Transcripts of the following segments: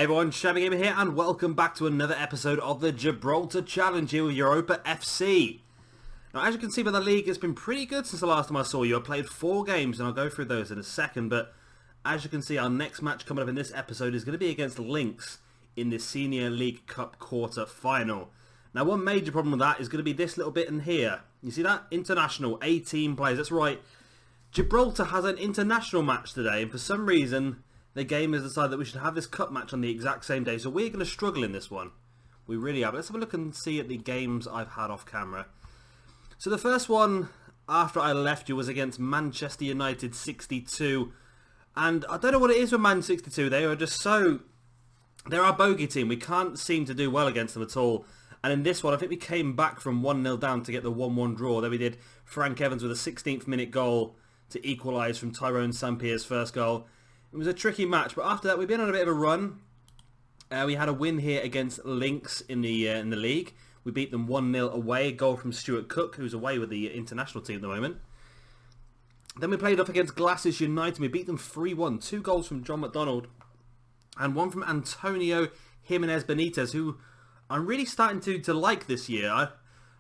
Hey everyone, Shabby Gamer here, and welcome back to another episode of the Gibraltar Challenge here with Europa FC. Now, as you can see by the league, it's been pretty good since the last time I saw you. I played 4 games, and I'll go through those in a second, but as you can see, our next match coming up in this episode is going to be against Lynx in the Senior League Cup quarter final. Now, one major problem with that is going to be this little bit in here. You see that? International, 18 players. That's right. Gibraltar has an international match today, and for some reason the game has decided that we should have this cup match on the exact same day, so we're going to struggle in this one. We really are. But let's have a look and see at the games I've had off camera. So the first one after I left you was against Manchester United 62, and I don't know what it is with Man 62. They are just so... they're our bogey team. We can't seem to do well against them at all. And in this one, I think we came back from 1-0 down to get the 1-1 draw. Then we did Frank Evans with a 16th minute goal to equalise from Tyrone Sampier's first goal. It was a tricky match, but after that we've been on a bit of a run. We had a win here against Lynx in the league. We beat them 1-0 away, a goal from Stuart Cook, who's away with the international team at the moment. Then we played up against Glasses United. We beat them 3-1, 2 goals from John McDonald, and 1 from Antonio Jimenez Benitez, who I'm really starting to like this year. I've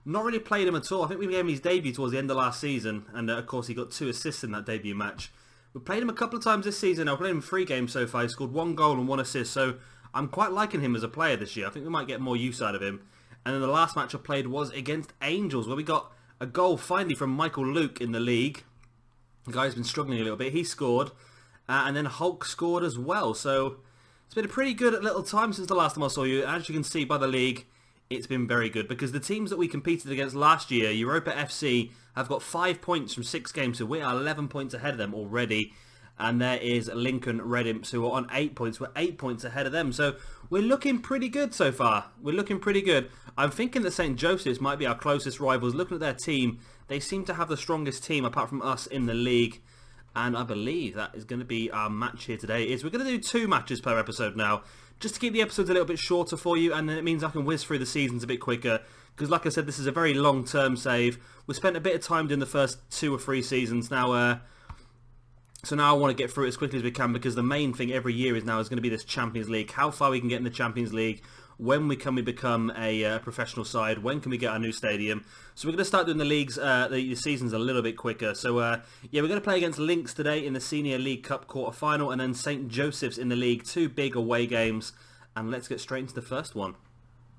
not really played him at all. I think we gave him his debut towards the end of last season, and of course he got 2 assists in that debut match. We played him a couple of times this season. I've played him 3 games so far. He scored 1 goal and 1 assist, so I'm quite liking him as a player this year. I think we might get more use out of him. And then the last match I played was against Angels, where we got a goal finally from Michael Luke in the league. The guy's been struggling a little bit. He scored, and then Hulk scored as well. So it's been a pretty good little time since the last time I saw you. As you can see by the league, it's been very good, because the teams that we competed against last year, Europa FC, have got 5 points from 6 games, so we are 11 points ahead of them already. And there is Lincoln Red Imps, who are on 8 points. We're 8 points ahead of them, so we're looking pretty good so far. We're looking pretty good. I'm thinking that St. Joseph's might be our closest rivals. Looking at their team, they seem to have the strongest team apart from us in the league. And I believe that is going to be our match here today. We're going to do 2 matches per episode now, just to keep the episodes a little bit shorter for you, and then it means I can whiz through the seasons a bit quicker. Because like I said, this is a very long-term save. We spent a bit of time doing the first 2 or 3 seasons. Now, so now I want to get through it as quickly as we can, because the main thing every year is going to be this Champions League. How far we can get in the Champions League. When can we become a professional side? When can we get our new stadium? So we're going to start doing the leagues, the seasons a little bit quicker. So yeah, we're going to play against Lynx today in the Senior League Cup quarter final, and then St. Joseph's in the league. 2 big away games, and let's get straight into the first one.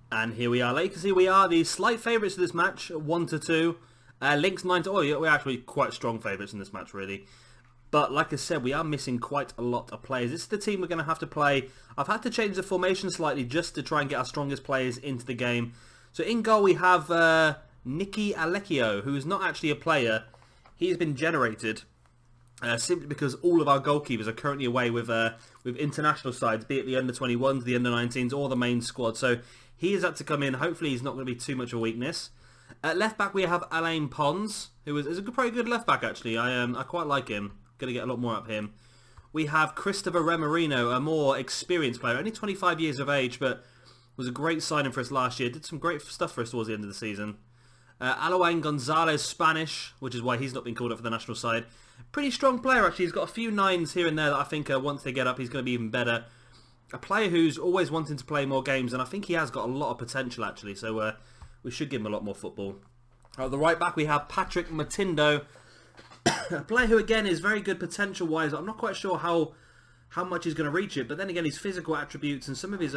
And here we are. Like you can see, we are the slight favourites of this match, 1-2. Lynx 9-0. Oh, we're actually quite strong favourites in this match, really. But like I said, we are missing quite a lot of players. This is the team we're going to have to play. I've had to change the formation slightly just to try and get our strongest players into the game. So in goal we have Nicky Alecchio, who is not actually a player. He's been generated simply because all of our goalkeepers are currently away with international sides, be it the under-21s, the under-19s, or the main squad. So he has had to come in. Hopefully he's not going to be too much of a weakness. At left back we have Alain Pons, who is a pretty good left back actually. I quite like him. Going to get a lot more out of him. We have Christopher Remarino, a more experienced player, only 25 years of age, but was a great signing for us last year. Did some great stuff for us towards the end of the season. Aloan Gonzalez, Spanish, which is why he's not been called up for the national side. Pretty strong player actually. He's got a few 9s here and there that I think once they get up he's going to be even better. A player who's always wanting to play more games, and I think he has got a lot of potential actually, so we should give him a lot more football. At the right back we have Patrick Matindo, a player who again is very good potential wise. I'm not quite sure how much he's going to reach it, but then again his physical attributes and some of his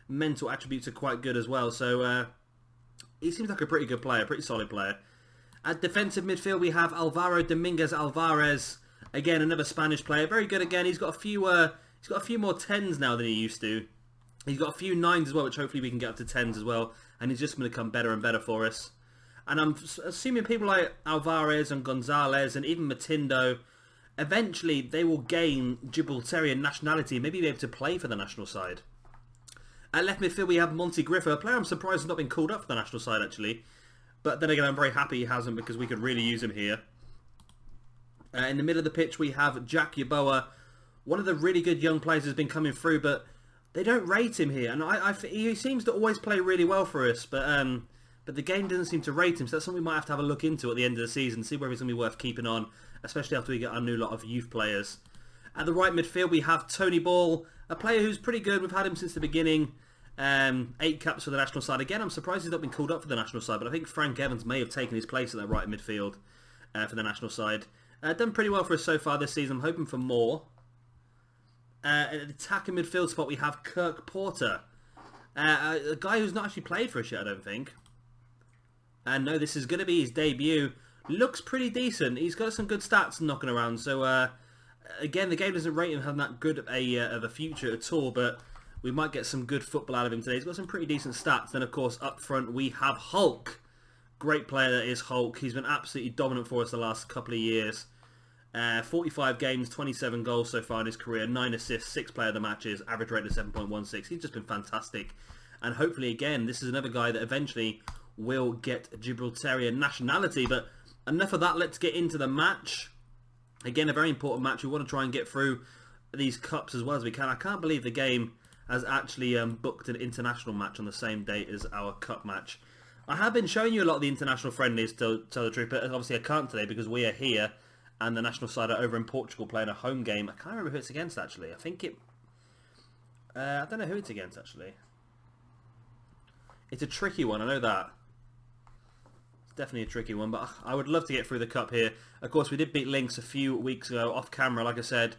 mental attributes are quite good as well, so he seems like a pretty good player, pretty solid player. At defensive midfield we have Alvaro Dominguez Alvarez, again another Spanish player, very good again. He's got a few more 10s now than he used to. He's got a few 9s as well, which hopefully we can get up to 10s as well, and he's just going to become better and better for us. And I'm assuming people like Alvarez and Gonzalez and even Matindo, eventually they will gain Gibraltarian nationality and maybe be able to play for the national side. At left midfield we have Monty Griffo, a player I'm surprised has not been called up for the national side actually. But then again I'm very happy he hasn't, because we could really use him here. In the middle of the pitch we have Jack Yeboah, one of the really good young players who's been coming through, but they don't rate him here. And he seems to always play really well for us, but the game doesn't seem to rate him, so that's something we might have to have a look into at the end of the season, see whether he's going to be worth keeping on, especially after we get our new lot of youth players. At the right midfield, we have Tony Ball, a player who's pretty good. We've had him since the beginning. 8 caps for the national side. Again, I'm surprised he's not been called up for the national side, but I think Frank Evans may have taken his place at the right midfield for the national side. Done pretty well for us so far this season. I'm hoping for more. At the attacking midfield spot, we have Kirk Porter. A guy who's not actually played for us yet, I don't think. And no, this is going to be his debut. Looks pretty decent. He's got some good stats knocking around. So, again, the game doesn't rate him having that good of a future at all, but we might get some good football out of him today. He's got some pretty decent stats. Then, of course, up front, we have Hulk. Great player that is Hulk. He's been absolutely dominant for us the last couple of years. 45 games, 27 goals so far in his career, 9 assists, 6 player of the matches, average rate of 7.16. He's just been fantastic. And hopefully, again, this is another guy that eventually will get Gibraltarian nationality. But enough of that, let's get into the match. Again, a very important match. We want to try and get through these cups as well as we can. I can't believe the game has actually booked an international match on the same date as our cup match. I have been showing you a lot of the international friendlies, to tell the truth, but obviously I can't today because we are here and the national side are over in Portugal playing a home game. I can't remember who it's against, actually. I think it... I don't know who it's against, actually. It's a tricky one, I know that. It's definitely a tricky one, but I would love to get through the cup here. Of course, we did beat Lynx a few weeks ago off camera, like I said.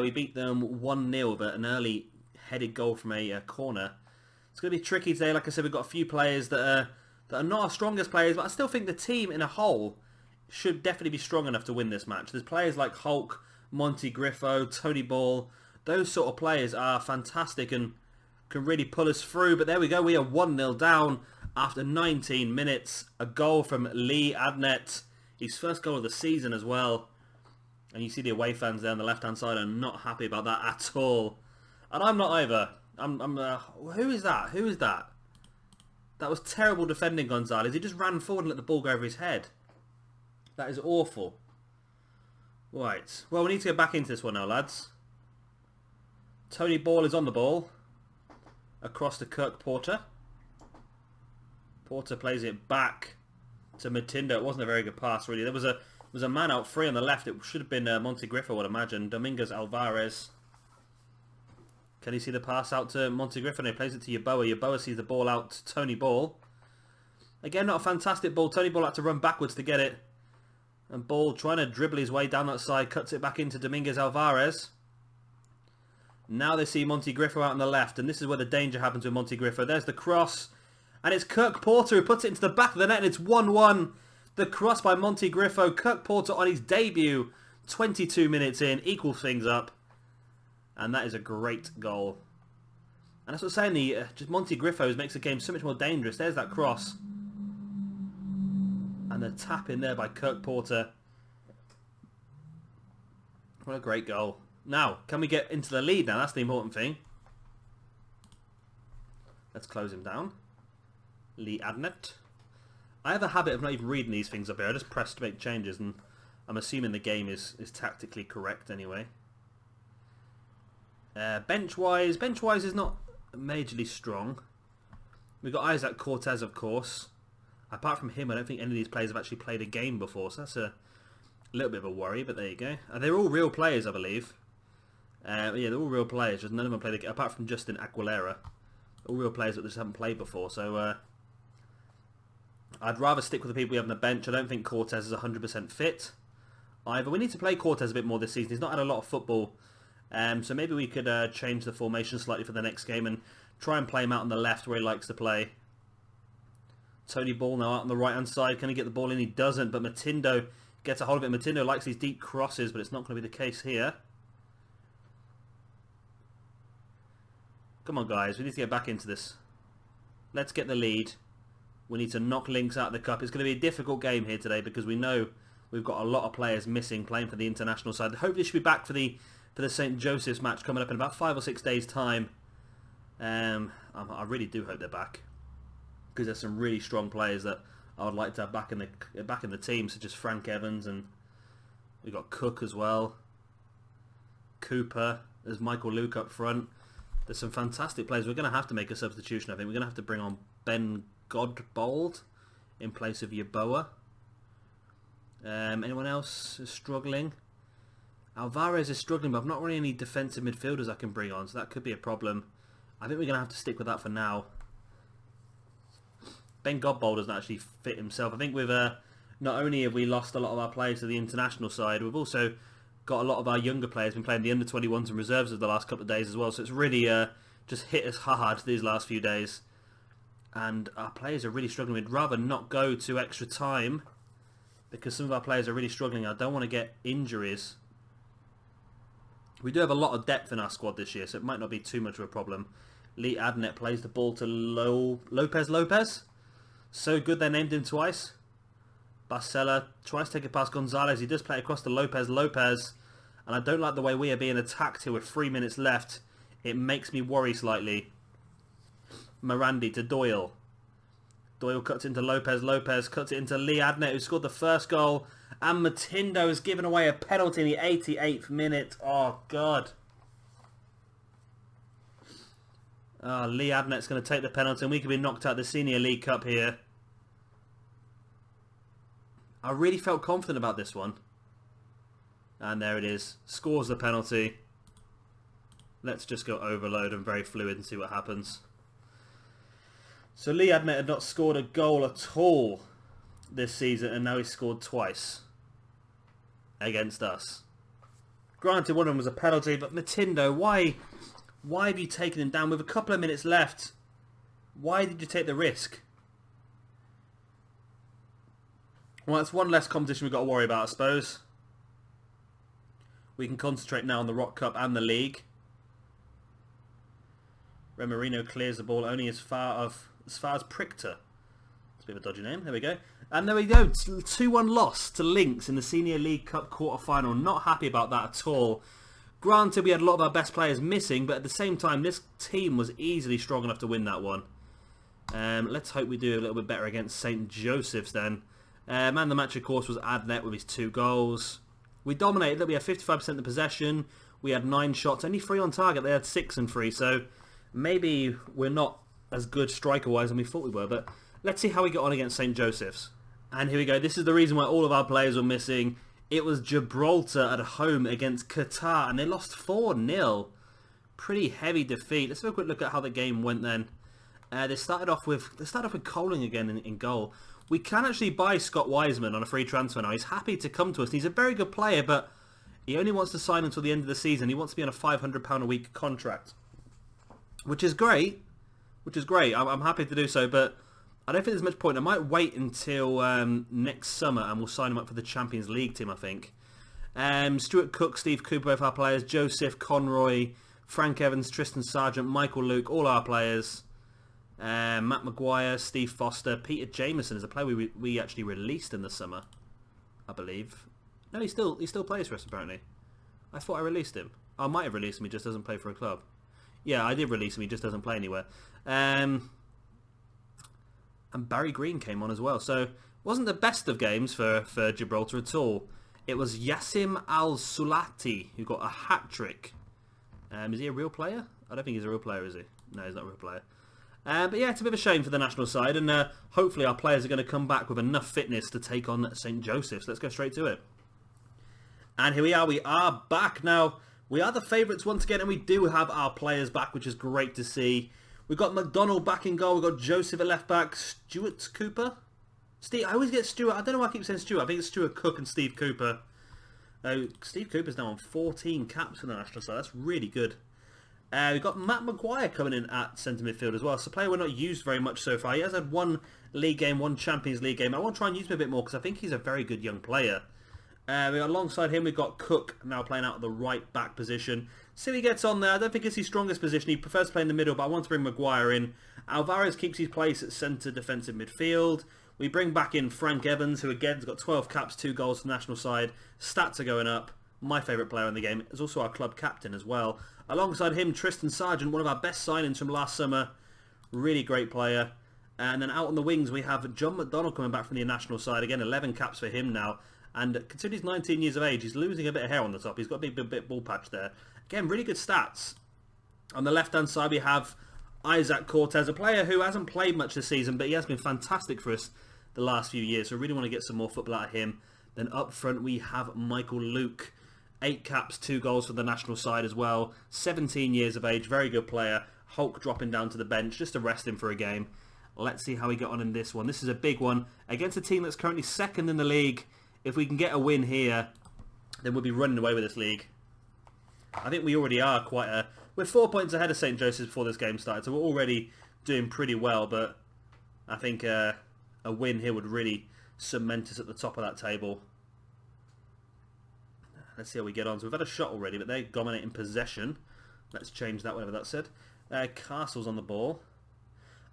We beat them 1-0, but an early headed goal from a corner. It's going to be tricky today. Like I said, we've got a few players that are not our strongest players, but I still think the team in a whole should definitely be strong enough to win this match. There's players like Hulk, Monty Griffo, Tony Ball. Those sort of players are fantastic and can really pull us through. But there we go. We are 1-0 down after 19 minutes. A goal from Lee Adnet. His first goal of the season as well. And you see the away fans there on the left-hand side are not happy about that at all. And I'm not either. Who is that? Who is that? That was terrible defending, Gonzalez. He just ran forward and let the ball go over his head. That is awful. Right. Well, we need to get back into this one now, lads. Tony Ball is on the ball. Across to Kirk Porter. Porter plays it back to Matindo. It wasn't a very good pass, really. There was a man out free on the left. It should have been Monte Griffo, I would imagine. Dominguez Alvarez. Can you see the pass out to Monte Griffo? He plays it to Yeboah. Yeboah sees the ball out to Tony Ball. Again, not a fantastic ball. Tony Ball had to run backwards to get it. And Ball trying to dribble his way down that side. Cuts it back into Dominguez Alvarez. Now they see Monte Griffo out on the left. And this is where the danger happens with Monte Griffo. There's the cross. And it's Kirk Porter who puts it into the back of the net. And it's 1-1. The cross by Monte Griffo. Kirk Porter on his debut. 22 minutes in. Equals things up. And that is a great goal. And that's what I'm saying. Just Monte Griffo makes the game so much more dangerous. There's that cross. And the tap in there by Kirk Porter. What a great goal. Now, can we get into the lead now? That's the important thing. Let's close him down. Lee Adnet. I have a habit of not even reading these things up here. I just press to make changes, and I'm assuming the game is tactically correct anyway. Bench-wise is not majorly strong. We've got Isaac Cortez, of course. Apart from him, I don't think any of these players have actually played a game before, so that's a little bit of a worry, but there you go. They're all real players, I believe. Yeah, they're all real players, just none of them have played a game, apart from Justin Aguilera. All real players that just haven't played before, so I'd rather stick with the people we have on the bench. I don't think Cortez is 100% fit either. We need to play Cortez a bit more this season. He's not had a lot of football, so maybe we could change the formation slightly for the next game and try and play him out on the left where he likes to play. Tony Ball now out on the right-hand side. Can he get the ball in? He doesn't, but Matindo gets a hold of it. Matindo likes these deep crosses, but it's not going to be the case here. Come on, guys. We need to get back into this. Let's get the lead. We need to knock Lynx out of the cup. It's going to be a difficult game here today because we know we've got a lot of players missing playing for the international side. Hopefully, should be back for the St. Joseph's match coming up in about 5 or 6 days' time. I really do hope they're back, because there's some really strong players that I would like to have back in the team, such as Frank Evans, and we've got Cook as well. Cooper, there's Michael Luke up front. There's some fantastic players. We're going to have to make a substitution, I think. We're going to have to bring on Ben Godbold in place of Yeboah. Anyone else is struggling? Alvarez is struggling, but I've not really any defensive midfielders I can bring on, so that could be a problem. I think we're going to have to stick with that for now. Ben Godbold doesn't actually fit himself. I think with not only have we lost a lot of our players to the international side, we've also got a lot of our younger players been playing the under-21s and reserves of the last couple of days as well. So it's really just hit us hard these last few days. And our players are really struggling. We'd rather not go to extra time because some of our players are really struggling. I don't want to get injuries. We do have a lot of depth in our squad this year, so it might not be too much of a problem. Lee Adnet plays the ball to Lopez. So good they named him twice. Barcela tries to take it past Gonzalez. He does play across to Lopez. And I don't like the way we are being attacked here with 3 minutes left. It makes me worry slightly. Morandi to Doyle. Doyle cuts into Lopez. Lopez cuts it into Lee Adnet, who scored the first goal. And Matindo has given away a penalty in the 88th minute. Oh, God. Lee Adnet's going to take the penalty, and we could be knocked out of the Senior League Cup here. I really felt confident about this one. And there it is. Scores the penalty. Let's just go overload and very fluid and see what happens. So Lee Adnet had not scored a goal at all this season, and now he's scored twice against us. Granted, one of them was a penalty, but Matindo, why have you taken him down with a couple of minutes left? Why did you take the risk? Well, it's one less competition we've got to worry about, I suppose. We can concentrate now on the Rock Cup and the league. Remarino clears the ball only as far as Prichter. It's a bit of a dodgy name. There we go. And there we go. 2-1 loss to Lynx in the Senior League Cup quarter-final. Not happy about that at all. Granted, we had a lot of our best players missing, but at the same time, this team was easily strong enough to win that one. Let's hope we do a little bit better against St. Joseph's then. Man of the match, of course, was Adnet with his 2 goals. We dominated. We had 55% of the possession. We had 9 shots. Only 3 on target. They had 6 and 3. So maybe we're not as good striker-wise than we thought we were. But let's see how we got on against St. Joseph's. And here we go. This is the reason why all of our players were missing. It was Gibraltar at home against Qatar. And they lost 4-0. Pretty heavy defeat. Let's have a quick look at how the game went then. They started off with Coling again in goal. We can actually buy Scott Wiseman on a free transfer now. He's happy to come to us. He's a very good player, but he only wants to sign until the end of the season. He wants to be on a £500 a week contract, which is great. I'm happy to do so, but I don't think there's much point. I might wait until next summer, and we'll sign him up for the Champions League team, I think. Stuart Cook, Steve Cooper, both our players. Joseph, Conroy, Frank Evans, Tristan Sargent, Michael Luke, all our players. Matt Maguire, Steve Foster, Peter Jameson is a player we actually released in the summer, I believe. No, he still plays for us apparently. I thought I released him. I might have released him. He just doesn't play for a club. Yeah, I did release him. He just doesn't play anywhere. And Barry Green came on as well. So it wasn't the best of games for Gibraltar at all. It was Yassim Al-Sulati who got a hat trick. Is he a real player? I don't think he's a real player, is he? No, he's not a real player. But yeah, it's a bit of a shame for the national side, and hopefully our players are going to come back with enough fitness to take on St. Joseph's. Let's go straight to it. And here we are back. Now, we are the favourites once again, and we do have our players back, which is great to see. We've got McDonald back in goal, we've got Joseph at left back, Stuart Cooper? Steve, I always get Stuart, I don't know why I keep saying Stuart, I think it's Stuart Cook and Steve Cooper. Steve Cooper's now on 14 caps for the national side, that's really good. We've got Matt Maguire coming in at centre midfield as well. It's a player we're not used very much so far. He has had 1 league game, 1 Champions League game. I want to try and use him a bit more because I think he's a very good young player. Alongside him, we've got Cook now playing out of the right back position. See if he gets on there. I don't think it's his strongest position. He prefers to play in the middle, but I want to bring Maguire in. Alvarez keeps his place at centre defensive midfield. We bring back in Frank Evans, who again has got 12 caps, 2 goals for the national side. Stats are going up. My favourite player in the game. Is also our club captain as well. Alongside him, Tristan Sargent, one of our best signings from last summer. Really great player. And then out on the wings, we have John McDonald coming back from the national side. Again, 11 caps for him now. And considering he's 19 years of age, he's losing a bit of hair on the top. He's got a bit ball patch there. Again, really good stats. On the left-hand side, we have Isaac Cortez, a player who hasn't played much this season, but he has been fantastic for us the last few years. So I really want to get some more football out of him. Then up front, we have Michael Luke. 8 caps, 2 goals for the national side as well. 17 years of age, very good player. Hulk dropping down to the bench just to rest him for a game. Let's see how we get on in this one. This is a big one against a team that's currently second in the league. If we can get a win here, then we'll be running away with this league. I think we already are we're 4 points ahead of St. Joseph's before this game started, so we're already doing pretty well, but I think a win here would really cement us at the top of that table. Let's see how we get on. So we've had a shot already, but they're dominating possession. Let's change that, whatever that said. Castle's on the ball.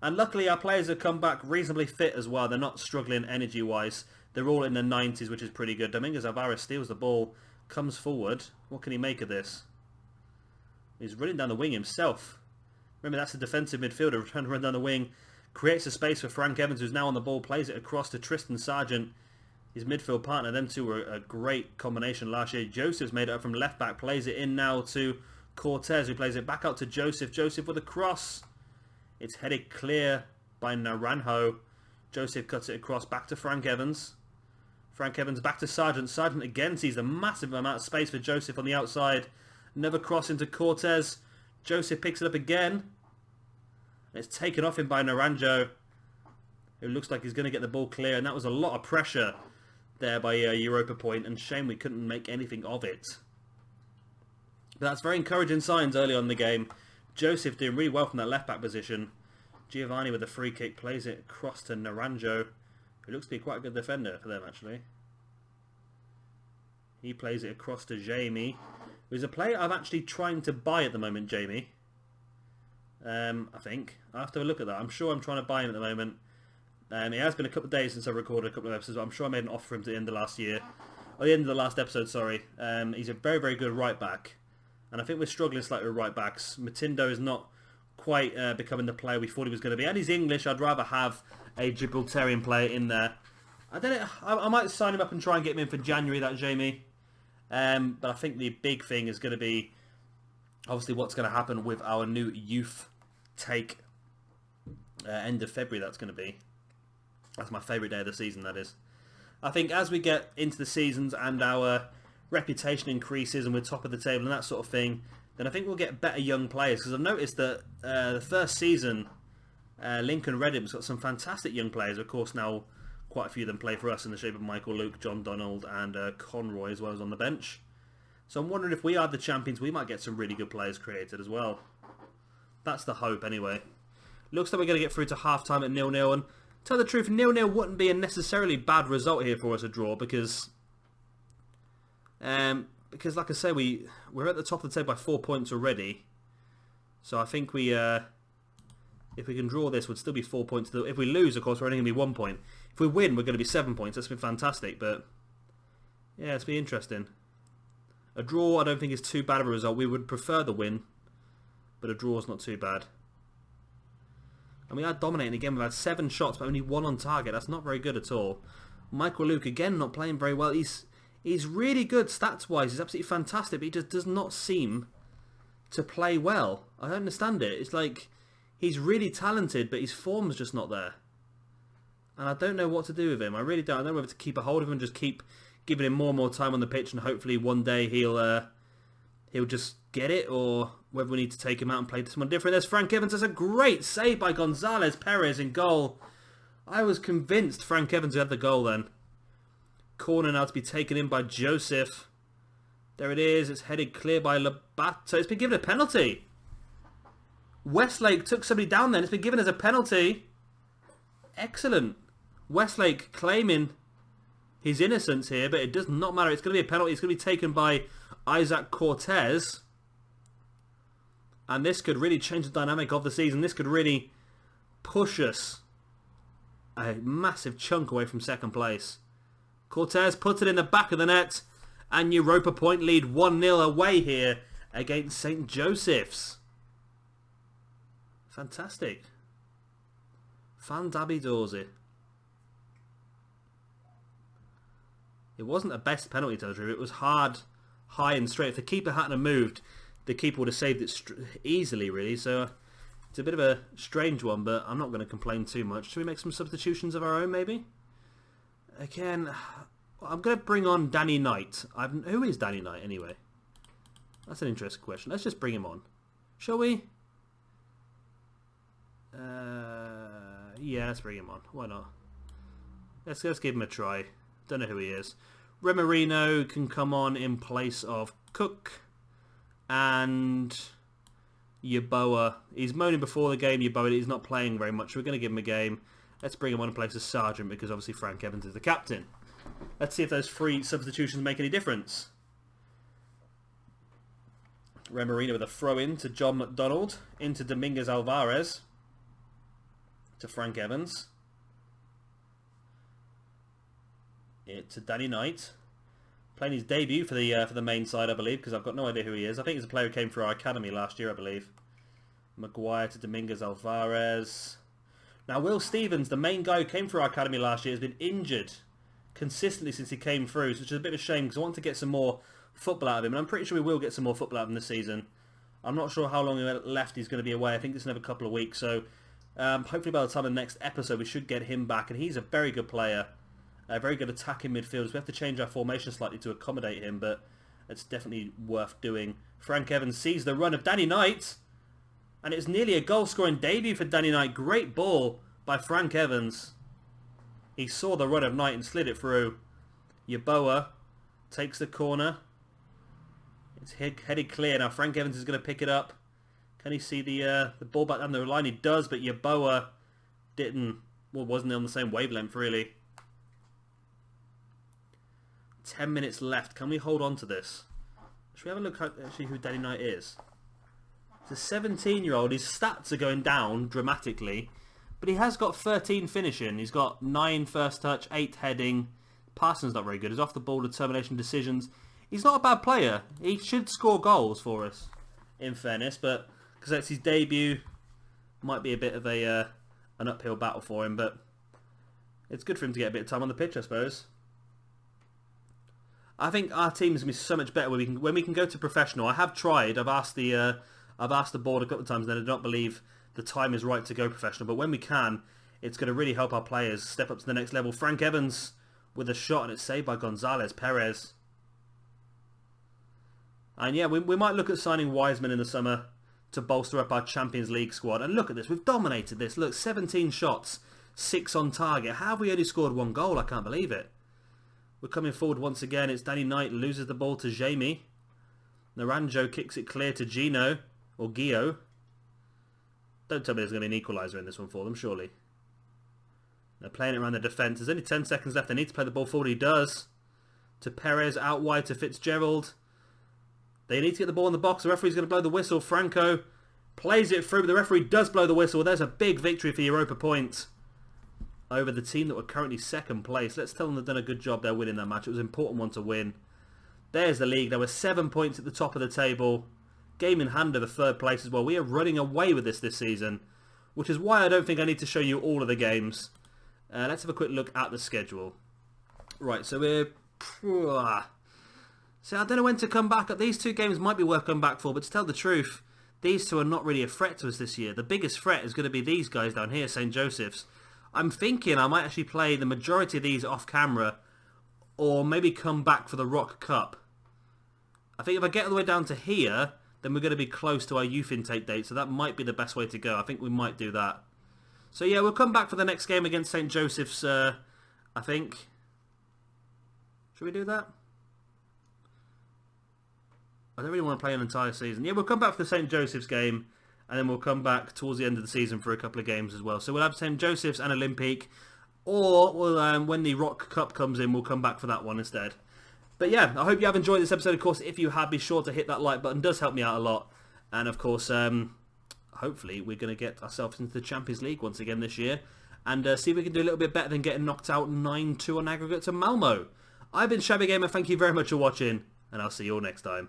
And luckily our players have come back reasonably fit as well. They're not struggling energy-wise. They're all in the 90s, which is pretty good. Dominguez Alvarez steals the ball, comes forward. What can he make of this? He's running down the wing himself. Remember, that's a defensive midfielder trying to run down the wing. Creates a space for Frank Evans, who's now on the ball. Plays it across to Tristan Sargent, his midfield partner. Them two were a great combination last year. Joseph's made it up from left back. Plays it in now to Cortez, who plays it back out to Joseph. Joseph with a cross. It's headed clear by Naranjo. Joseph cuts it across back to Frank Evans. Frank Evans back to Sargent. Sargent again sees a massive amount of space for Joseph on the outside. Another cross into Cortez. Joseph picks it up again. It's taken off him by Naranjo, who looks like he's going to get the ball clear. And that was a lot of pressure there by Europa Point. And shame we couldn't make anything of it. But that's very encouraging signs early on in the game. Joseph doing really well from that left back position. Giovanni with a free kick plays it across to Naranjo, who looks to be quite a good defender for them actually. He plays it across to Jamie, who's a player I'm actually trying to buy at the moment, Jamie. I think. I'll have to have a look at that. I'm sure I'm trying to buy him at the moment. It has been a couple of days since I recorded a couple of episodes, but I'm sure I made an offer for him at the end of last year. Or the end of the last episode, sorry. He's a very, very good right back. And I think we're struggling slightly with right backs. Matindo is not quite becoming the player we thought he was going to be. And he's English. I'd rather have a Gibraltarian player in there. I don't know. I might sign him up and try and get him in for January, that Jamie. But I think the big thing is going to be obviously what's going to happen with our new youth take end of February. That's going to be. That's my favourite day of the season, that is. I think as we get into the seasons and our reputation increases and we're top of the table and that sort of thing, then I think we'll get better young players. Because I've noticed that the first season, Lincoln Redham's got some fantastic young players. Of course, now quite a few of them play for us in the shape of Michael Luke, John Donald and Conroy as well as on the bench. So I'm wondering if we are the champions, we might get some really good players created as well. That's the hope anyway. Looks like we're going to get through to half-time at 0-0. And tell the truth, 0-0 wouldn't be a necessarily bad result here for us, a draw, because like I say, we're at the top of the table by 4 points already. So I think if we can draw this, would still be 4 points. If we lose, of course, we're only going to be 1 point. If we win, we're going to be 7 points. That's been fantastic, but yeah, it's been interesting. A draw, I don't think is too bad of a result. We would prefer the win, but a draw is not too bad. And we are dominating again. We've had 7 shots, but only 1 on target. That's not very good at all. Michael Luke, again, not playing very well. He's really good stats-wise. He's absolutely fantastic, but he just does not seem to play well. I don't understand it. It's like he's really talented, but his form's just not there. And I don't know what to do with him. I really don't. I don't know whether to keep a hold of him and just keep giving him more and more time on the pitch, and hopefully one day he'll just get it, or whether we need to take him out and play someone different. There's Frank Evans. There's a great save by Gonzalez Perez in goal. I was convinced Frank Evans had the goal then. Corner now to be taken in by Joseph. There it is. It's headed clear by Labato. It's been given a penalty. Westlake took somebody down then. It's been given as a penalty. Excellent. Westlake claiming his innocence here, but it does not matter. It's going to be a penalty. It's going to be taken by Isaac Cortez. And this could really change the dynamic of the season. This could really push us a massive chunk away from second place. Cortez puts it in the back of the net, and Europa Point lead 1-0 away here against St. Joseph's. Fantastic. Fandabidorsy. It wasn't the best penalty to the truth. It was hard, high and straight. If the keeper hadn't moved, the keeper would have saved it easily, really. So it's a bit of a strange one, but I'm not going to complain too much. Should we make some substitutions of our own, maybe? Again, I'm going to bring on Danny Knight. Who is Danny Knight anyway? That's an interesting question. Let's just bring him on. Shall we? Yeah, let's bring him on. Why not? Let's give him a try. Don't know who he is. Remarino can come on in place of Cook. And Yeboah. He's moaning before the game, Yeboah. He's not playing very much. We're going to give him a game. Let's bring him on in place of Sargent because obviously Frank Evans is the captain. Let's see if those 3 substitutions make any difference. Remarino with a throw-in to John McDonald. Into Dominguez Alvarez. To Frank Evans. To Danny Knight. Playing his debut for the main side, I believe, because I've got no idea who he is. I think he's a player who came through our academy last year, I believe. Maguire to Dominguez Alvarez. Now, Will Stevens, the main guy who came through our academy last year, has been injured consistently since he came through, which is a bit of a shame because I want to get some more football out of him, and I'm pretty sure we will get some more football out of him this season. I'm not sure how long left he's going to be away. I think it's another couple of weeks, so hopefully by the time of the next episode we should get him back, and he's a very good player. A very good attacking midfielders. We have to change our formation slightly to accommodate him, but it's definitely worth doing. Frank Evans sees the run of Danny Knight, and it's nearly a goal-scoring debut for Danny Knight. Great ball by Frank Evans. He saw the run of Knight and slid it through. Yeboah takes the corner. It's headed clear. Now Frank Evans is going to pick it up. Can he see the ball back down the line? He does, but Yeboah wasn't on the same wavelength, really. 10 minutes left. Can we hold on to this? Should we have a look at actually who Danny Knight is? He's a 17-year-old. His stats are going down dramatically, but he has got 13 finishing. He's got 9 first touch, 8 heading. Passing's not very good. His off-the-ball determination decisions. He's not a bad player. He should score goals for us, in fairness, but because that's his debut, might be a bit of an uphill battle for him, but it's good for him to get a bit of time on the pitch, I suppose. I think our team's going to be so much better when we can go to professional. I have tried. I've asked the board a couple of times, and they do not believe the time is right to go professional. But when we can, it's going to really help our players step up to the next level. Frank Evans with a shot, and it's saved by Gonzalez Perez. And yeah, we might look at signing Wiseman in the summer to bolster up our Champions League squad. And look at this. We've dominated this. Look, 17 shots, 6 on target. How have we only scored 1 goal? I can't believe it. We're coming forward once again. It's Danny Knight loses the ball to Jamie. Naranjo kicks it clear to Gino, or Gio. Don't tell me there's going to be an equaliser in this one for them, surely. They're playing it around the defence. There's only 10 seconds left. They need to play the ball forward. He does. To Perez, out wide to Fitzgerald. They need to get the ball in the box. The referee's going to blow the whistle. Franco plays it through, but the referee does blow the whistle. There's a big victory for Europa Point over the team that were currently second place. Let's tell them they've done a good job there winning that match. It was an important one to win. There's the league. There were 7 points at the top of the table. Game in hand of the 3rd place as well. We are running away with this season, which is why I don't think I need to show you all of the games. Let's have a quick look at the schedule. Right, so we're... So I don't know when to come back. These 2 games might be worth coming back for, but to tell the truth, these 2 are not really a threat to us this year. The biggest threat is going to be these guys down here, St. Joseph's. I'm thinking I might actually play the majority of these off camera, or maybe come back for the Rock Cup. I think if I get all the way down to here, then we're going to be close to our youth intake date, so that might be the best way to go. I think we might do that. So yeah, we'll come back for the next game against St. Joseph's, I think. Should we do that? I don't really want to play an entire season. Yeah, we'll come back for the St. Joseph's game, and then we'll come back towards the end of the season for a couple of games as well. So we'll have St. Joseph's and Olympique, or we'll, when the Rock Cup comes in, we'll come back for that one instead. But yeah, I hope you have enjoyed this episode. Of course, if you have, be sure to hit that like button. It does help me out a lot. And of course, hopefully we're going to get ourselves into the Champions League once again this year, and see if we can do a little bit better than getting knocked out 9-2 on aggregate to Malmo. I've been Shabby Gamer. Thank you very much for watching, and I'll see you all next time.